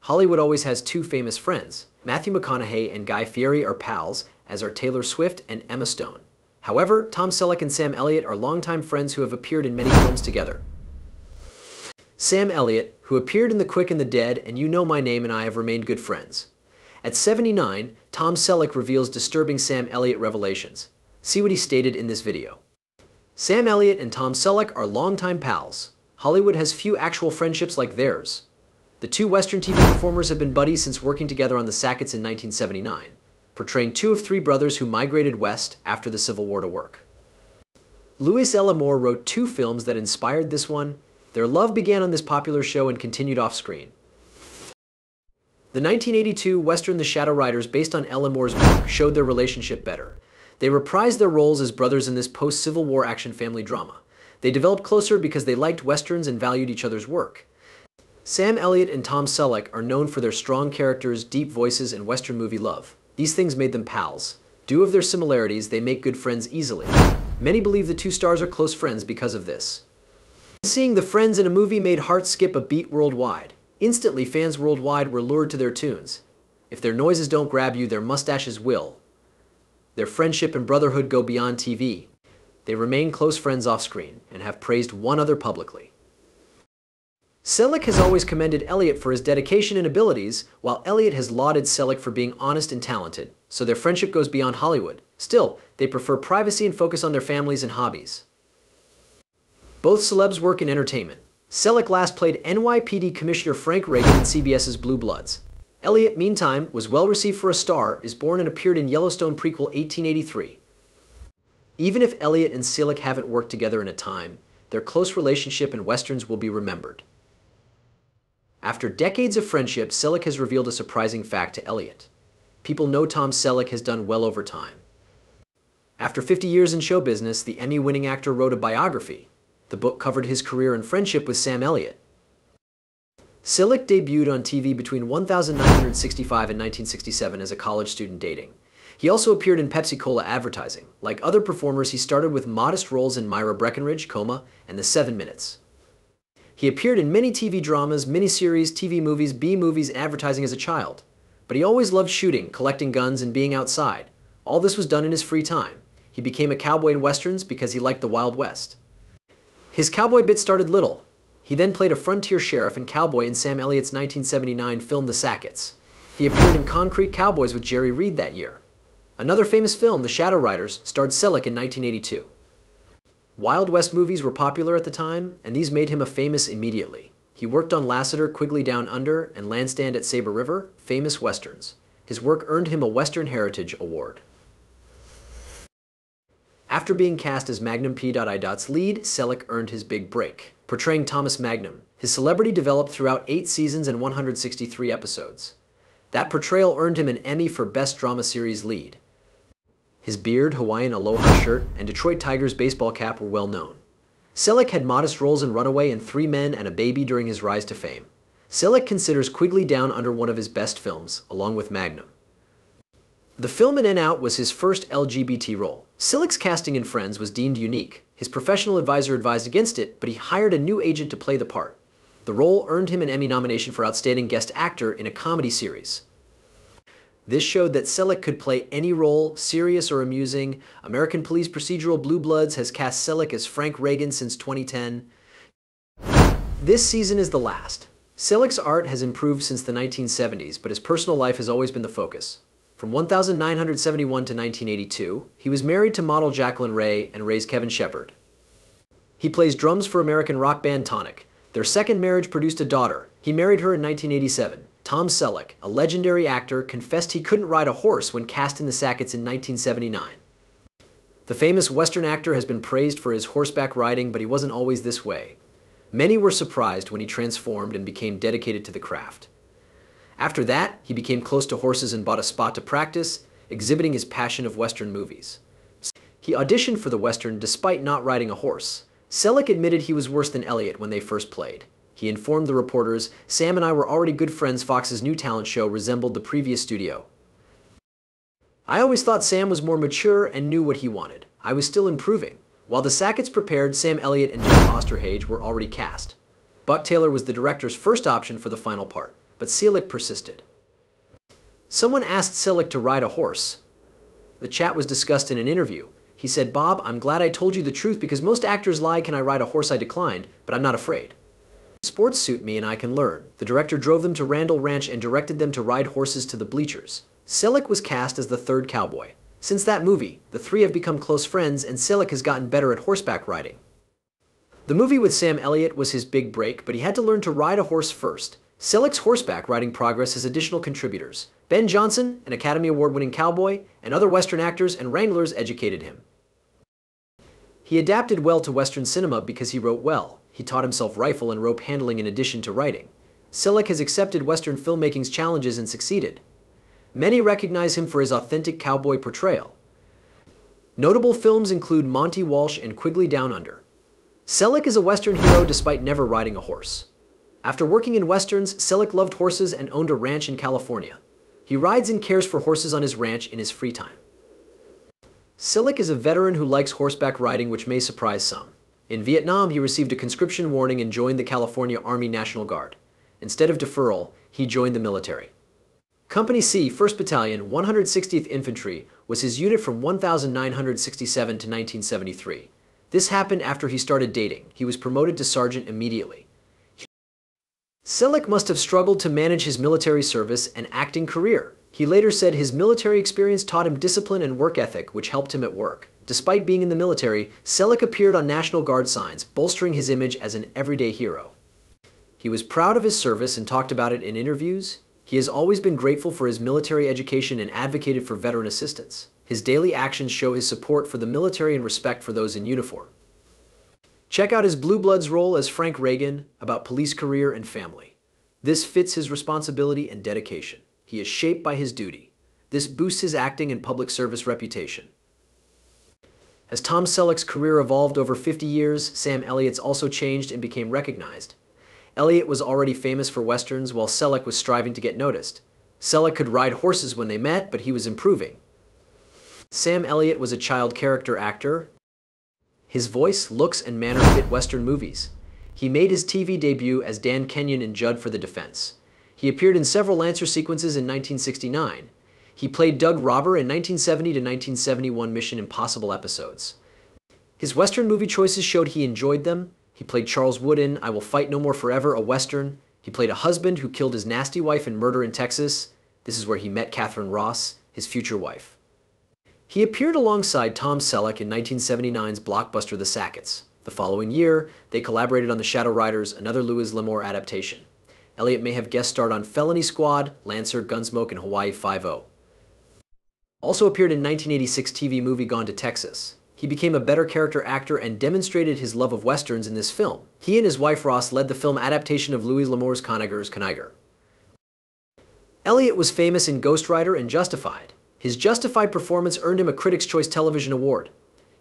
Hollywood always has two famous friends. Matthew McConaughey and Guy Fieri are pals, as are Taylor Swift and Emma Stone. However, Tom Selleck and Sam Elliott are longtime friends who have appeared in many films together. Sam Elliott, who appeared in The Quick and the Dead and You Know My Name, and I have remained good friends. At 79, Tom Selleck reveals disturbing Sam Elliott revelations. See what he stated in this video. Sam Elliott and Tom Selleck are longtime pals. Hollywood has few actual friendships like theirs. The two Western TV performers have been buddies since working together on The Sackets in 1979, portraying two of three brothers who migrated west after the Civil War to work. Louis L. Amour wrote two films that inspired this one. Their love began on this popular show and continued off-screen. The 1982 Western The Shadow Riders, based on L. Amour's book, showed their relationship better. They reprised their roles as brothers in this post-Civil War action family drama. They developed closer because they liked Westerns and valued each other's work. Sam Elliott and Tom Selleck are known for their strong characters, deep voices, and Western movie love. These things made them pals. Due of their similarities, they make good friends easily. Many believe the two stars are close friends because of this. Seeing the friends in a movie made hearts skip a beat worldwide. Instantly, fans worldwide were lured to their tunes. If their noises don't grab you, their mustaches will. Their friendship and brotherhood go beyond TV. They remain close friends off-screen and have praised one another publicly. Selleck has always commended Elliott for his dedication and abilities, while Elliott has lauded Selleck for being honest and talented, so their friendship goes beyond Hollywood. Still, they prefer privacy and focus on their families and hobbies. Both celebs work in entertainment. Selleck last played NYPD Commissioner Frank Reagan in CBS's Blue Bloods. Elliott, meantime, was well received for A Star, is Born, and appeared in Yellowstone prequel 1883. Even if Elliott and Selleck haven't worked together in a time, their close relationship in Westerns will be remembered. After decades of friendship, Selleck has revealed a surprising fact to Elliott. People know Tom Selleck has done well over time. After 50 years in show business, the Emmy-winning actor wrote a biography. The book covered his career and friendship with Sam Elliott. Selleck debuted on TV between 1965 and 1967 as a college student dating. He also appeared in Pepsi-Cola advertising. Like other performers, he started with modest roles in Myra Breckinridge, Coma, and The 7 Minutes. He appeared in many TV dramas, miniseries, TV movies, B-movies, and advertising as a child. But he always loved shooting, collecting guns, and being outside. All this was done in his free time. He became a cowboy in Westerns because he liked the Wild West. His cowboy bit started little. He then played a frontier sheriff and cowboy in Sam Elliott's 1979 film The Sackets. He appeared in Concrete Cowboys with Jerry Reed that year. Another famous film, The Shadow Riders, starred Selleck in 1982. Wild West movies were popular at the time, and these made him a famous immediately. He worked on Lassiter, Quigley Down Under, and Landstand at Sabre River, famous Westerns. His work earned him a Western Heritage Award. After being cast as Magnum P.I.'s lead, Selleck earned his big break, portraying Thomas Magnum. His celebrity developed throughout 8 seasons and 163 episodes. That portrayal earned him an Emmy for Best Drama Series Lead. His beard, Hawaiian aloha shirt, and Detroit Tigers baseball cap were well known. Selleck had modest roles in Runaway and 3 Men and a Baby during his rise to fame. Selleck considers Quigley Down Under one of his best films, along with Magnum. The film In and Out was his first LGBT role. Selleck's casting in Friends was deemed unique. His professional advisor advised against it, but he hired a new agent to play the part. The role earned him an Emmy nomination for Outstanding Guest Actor in a Comedy Series. This showed that Selleck could play any role, serious or amusing. American Police procedural Blue Bloods has cast Selleck as Frank Reagan since 2010. This season is the last. Selleck's art has improved since the 1970s, but his personal life has always been the focus. From 1971 to 1982, he was married to model Jacqueline Ray and raised Kevin Shepard. He plays drums for American rock band Tonic. Their second marriage produced a daughter. He married her in 1987. Tom Selleck, a legendary actor, confessed he couldn't ride a horse when cast in The Sackets in 1979. The famous Western actor has been praised for his horseback riding, but he wasn't always this way. Many were surprised when he transformed and became dedicated to the craft. After that, he became close to horses and bought a spot to practice, exhibiting his passion of Western movies. He auditioned for the Western despite not riding a horse. Selleck admitted he was worse than Elliott when they first played. He informed the reporters, "Sam and I were already good friends. Fox's new talent show resembled the previous studio. I always thought Sam was more mature and knew what he wanted. I was still improving." While the Sackets prepared, Sam Elliott and Jim Osterhage were already cast. Buck Taylor was the director's first option for the final part. but Selleck persisted. Someone asked Selleck to ride a horse. The chat was discussed in an interview. He said, "Bob, I'm glad I told you the truth because most actors lie. Can I ride a horse? I declined, but I'm not afraid. Sports suit me and I can learn." The director drove them to Randall Ranch and directed them to ride horses to the bleachers. Selleck was cast as the third cowboy. Since that movie, the three have become close friends and Selleck has gotten better at horseback riding. The movie with Sam Elliott was his big break, but he had to learn to ride a horse first. Selleck's horseback riding progress has additional contributors. Ben Johnson, an Academy Award-winning cowboy, and other Western actors and wranglers educated him. He adapted well to Western cinema because he wrote well. He taught himself rifle and rope handling in addition to writing. Selleck has accepted Western filmmaking's challenges and succeeded. Many recognize him for his authentic cowboy portrayal. Notable films include Monty Walsh and Quigley Down Under. Selleck is a Western hero despite never riding a horse. After working in Westerns, Selleck loved horses and owned a ranch in California. He rides and cares for horses on his ranch in his free time. Selleck is a veteran who likes horseback riding, which may surprise some. In Vietnam, he received a conscription warning and joined the California Army National Guard. Instead of deferral, he joined the military. Company C, 1st Battalion, 160th Infantry, was his unit from 1967 to 1973. This happened after he started dating. He was promoted to sergeant immediately. Selleck must have struggled to manage his military service and acting career. He later said his military experience taught him discipline and work ethic, which helped him at work. Despite being in the military, Selleck appeared on National Guard signs, bolstering his image as an everyday hero. He was proud of his service and talked about it in interviews. He has always been grateful for his military education and advocated for veteran assistance. His daily actions show his support for the military and respect for those in uniform. Check out his Blue Bloods role as Frank Reagan, about police career and family. This fits his responsibility and dedication. He is shaped by his duty. This boosts his acting and public service reputation. As Tom Selleck's career evolved over 50 years, Sam Elliott's also changed and became recognized. Elliott was already famous for Westerns, while Selleck was striving to get noticed. Selleck could ride horses when they met, but he was improving. Sam Elliott was a child character actor. His voice, looks, and manner fit Western movies. He made his TV debut as Dan Kenyon in Judd for the Defense. He appeared in several Lancer sequences in 1969. He played Doug Robber in 1970 to 1971 Mission Impossible episodes. His Western movie choices showed he enjoyed them. He played Charles Wood in I Will Fight No More Forever, a Western. He played a husband who killed his nasty wife in Murder in Texas. This is where he met Catherine Ross, his future wife. He appeared alongside Tom Selleck in 1979's blockbuster The Sackets. The following year, they collaborated on The Shadow Riders, another Louis L'Amour adaptation. Elliott may have guest starred on Felony Squad, Lancer, Gunsmoke, and Hawaii Five-0. Also appeared in 1986 TV movie Gone to Texas. He became a better character actor and demonstrated his love of Westerns in this film. He and his wife Ross led the film adaptation of Louis L'Amour's Conniger. Elliott was famous in Ghost Rider and Justified. His Justified performance earned him a Critics' Choice Television Award.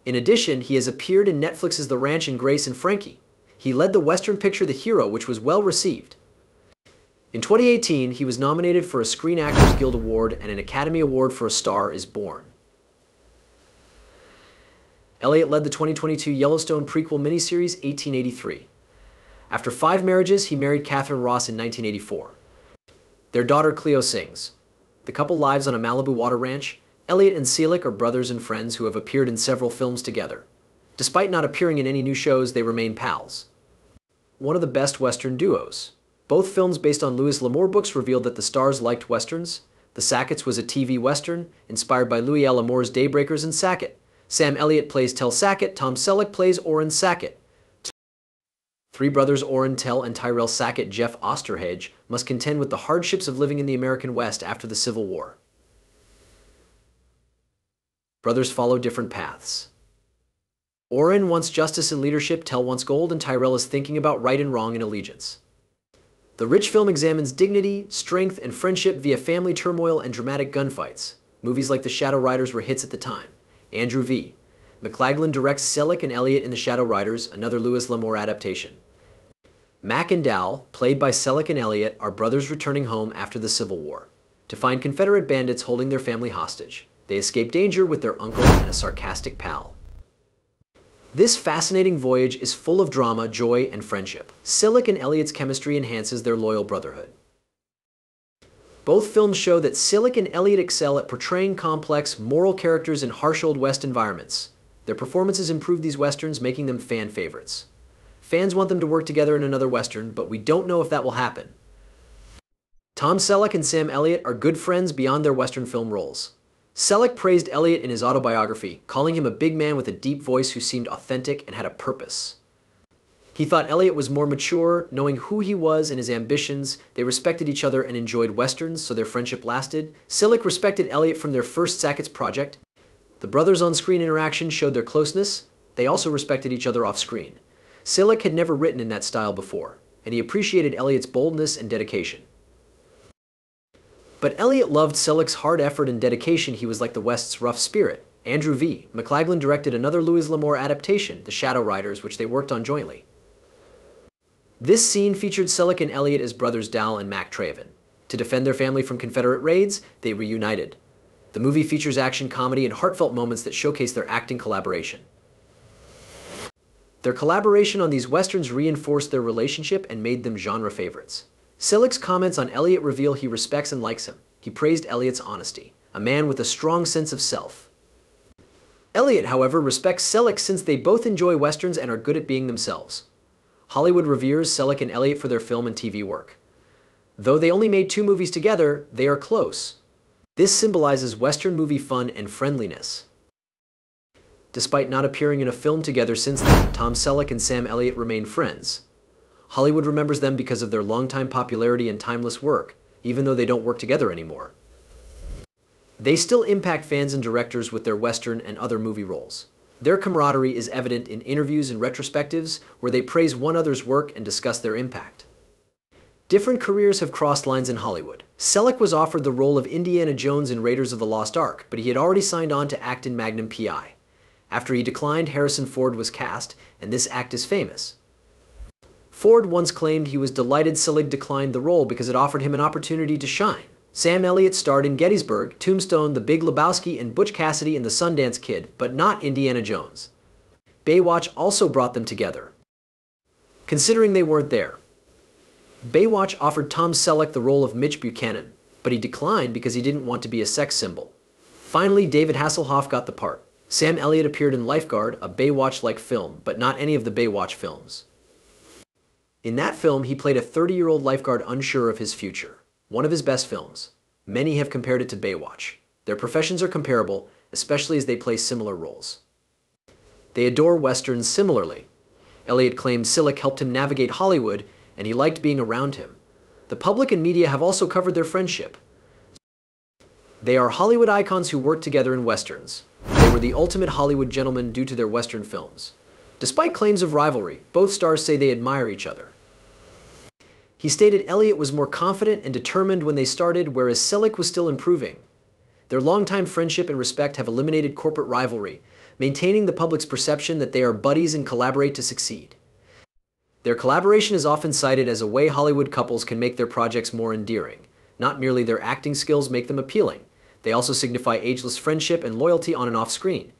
In addition, he has appeared in Netflix's The Ranch and Grace and Frankie. He led the Western picture The Hero, which was well received. In 2018, he was nominated for a Screen Actors Guild Award and an Academy Award for A Star is Born. Elliott led the 2022 Yellowstone prequel miniseries 1883. After 5 marriages, he married Catherine Ross in 1984. Their daughter Cleo sings. The couple lives on a Malibu water ranch. Elliott and Selleck are brothers and friends who have appeared in several films together. Despite not appearing in any new shows, they remain pals. One of the best Western duos. Both films based on Louis L'Amour books revealed that the stars liked Westerns. The Sackets was a TV Western, inspired by Louis L. L'Amour's Daybreakers and Sacket. Sam Elliott plays Tell Sackett, Tom Selleck plays Orrin Sackett. 3 brothers Orrin, Tell, and Tyrell Sackett, Jeff Osterhage, must contend with the hardships of living in the American West after the Civil War. Brothers follow different paths. Orrin wants justice and leadership, Tell wants gold, and Tyrell is thinking about right and wrong and allegiance. The rich film examines dignity, strength, and friendship via family turmoil and dramatic gunfights. Movies like The Shadow Riders were hits at the time. Andrew V. McLaglen directs Selleck and Elliott in The Shadow Riders, another Louis L'Amour adaptation. Mac and Dal, played by Selleck and Elliott, are brothers returning home after the Civil War to find Confederate bandits holding their family hostage. They escape danger with their uncle and a sarcastic pal. This fascinating voyage is full of drama, joy, and friendship. Selleck and Elliott's chemistry enhances their loyal brotherhood. Both films show that Selleck and Elliott excel at portraying complex, moral characters in harsh Old West environments. Their performances improve these westerns, making them fan favorites. Fans want them to work together in another western, but we don't know if that will happen. Tom Selleck and Sam Elliott are good friends beyond their western film roles. Selleck praised Elliott in his autobiography, calling him a big man with a deep voice who seemed authentic and had a purpose. He thought Elliott was more mature, knowing who he was and his ambitions. They respected each other and enjoyed westerns, so their friendship lasted. Selleck respected Elliott from their first Sackett's project. The brothers' on-screen interaction showed their closeness. They also respected each other off-screen. Selleck had never written in that style before, and he appreciated Elliott's boldness and dedication. But Elliott loved Selleck's hard effort and dedication. He was like the West's rough spirit. Andrew V. McClaglen directed another Louis L'Amour adaptation, The Shadow Riders, which they worked on jointly. This scene featured Selleck and Elliott as brothers Dal and Mac Traven. To defend their family from Confederate raids, they reunited. The movie features action, comedy, and heartfelt moments that showcase their acting collaboration. Their collaboration on these westerns reinforced their relationship and made them genre favorites. Selleck's comments on Elliott reveal he respects and likes him. He praised Elliott's honesty, a man with a strong sense of self. Elliott, however, respects Selleck since they both enjoy westerns and are good at being themselves. Hollywood reveres Selleck and Elliott for their film and TV work. Though they only made 2 movies together, they are close. This symbolizes Western movie fun and friendliness. Despite not appearing in a film together since then, Tom Selleck and Sam Elliott remain friends. Hollywood remembers them because of their longtime popularity and timeless work, even though they don't work together anymore. They still impact fans and directors with their Western and other movie roles. Their camaraderie is evident in interviews and retrospectives where they praise one another's work and discuss their impact. Different careers have crossed lines in Hollywood. Selleck was offered the role of Indiana Jones in Raiders of the Lost Ark, but he had already signed on to act in Magnum P.I. After he declined, Harrison Ford was cast, and this act is famous. Ford once claimed he was delighted Selleck declined the role because it offered him an opportunity to shine. Sam Elliott starred in Gettysburg, Tombstone, The Big Lebowski, and Butch Cassidy and the Sundance Kid, but not Indiana Jones. Baywatch also brought them together, considering they weren't there. Baywatch offered Tom Selleck the role of Mitch Buchanan, but he declined because he didn't want to be a sex symbol. Finally, David Hasselhoff got the part. Sam Elliott appeared in Lifeguard, a Baywatch-like film, but not any of the Baywatch films. In that film, he played a 30-year-old lifeguard unsure of his future. One of his best films. Many have compared it to Baywatch. Their professions are comparable, especially as they play similar roles. They adore westerns similarly. Elliott claimed Selleck helped him navigate Hollywood, and he liked being around him. The public and media have also covered their friendship. They are Hollywood icons who worked together in westerns. They were the ultimate Hollywood gentlemen due to their western films. Despite claims of rivalry, both stars say they admire each other. He stated Elliott was more confident and determined when they started, whereas Selleck was still improving. Their longtime friendship and respect have eliminated corporate rivalry, maintaining the public's perception that they are buddies and collaborate to succeed. Their collaboration is often cited as a way Hollywood couples can make their projects more endearing. Not merely their acting skills make them appealing, they also signify ageless friendship and loyalty on and off screen.